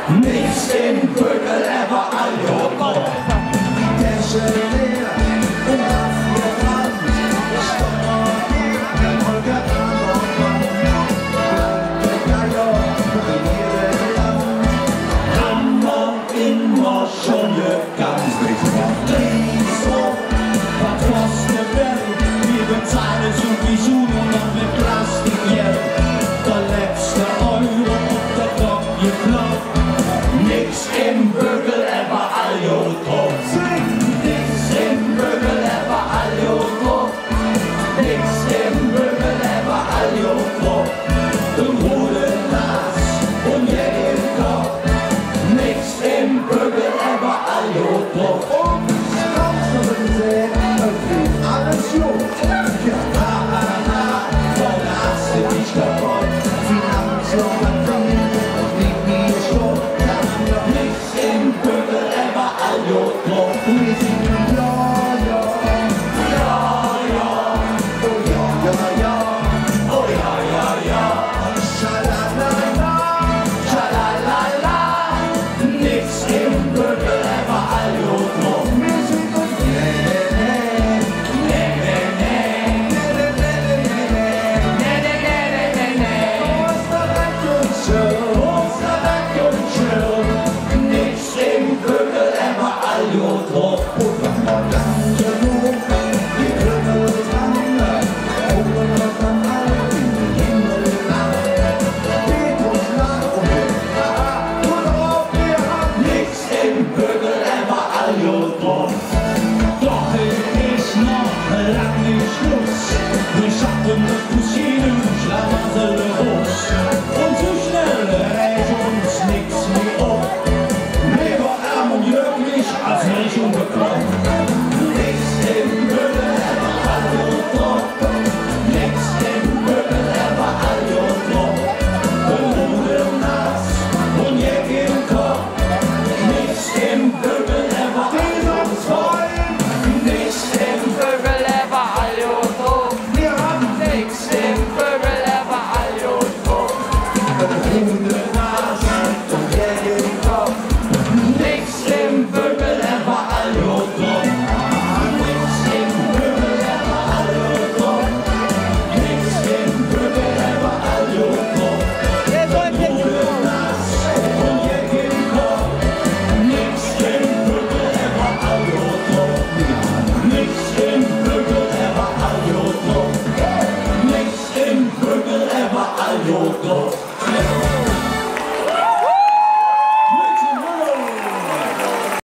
Nichts im Büggel, aber all Tasche leer, und auf mir dran, ich komm noch hier, Holger dran, blanke Geier, regiere Land. Hammer immer schon gegangen, so, was kostet Welt, wir bezahlen sowieso nur noch mit Plastikgeld. Der letzte Euro und der Block geklopft. Nix im Büggel, aber all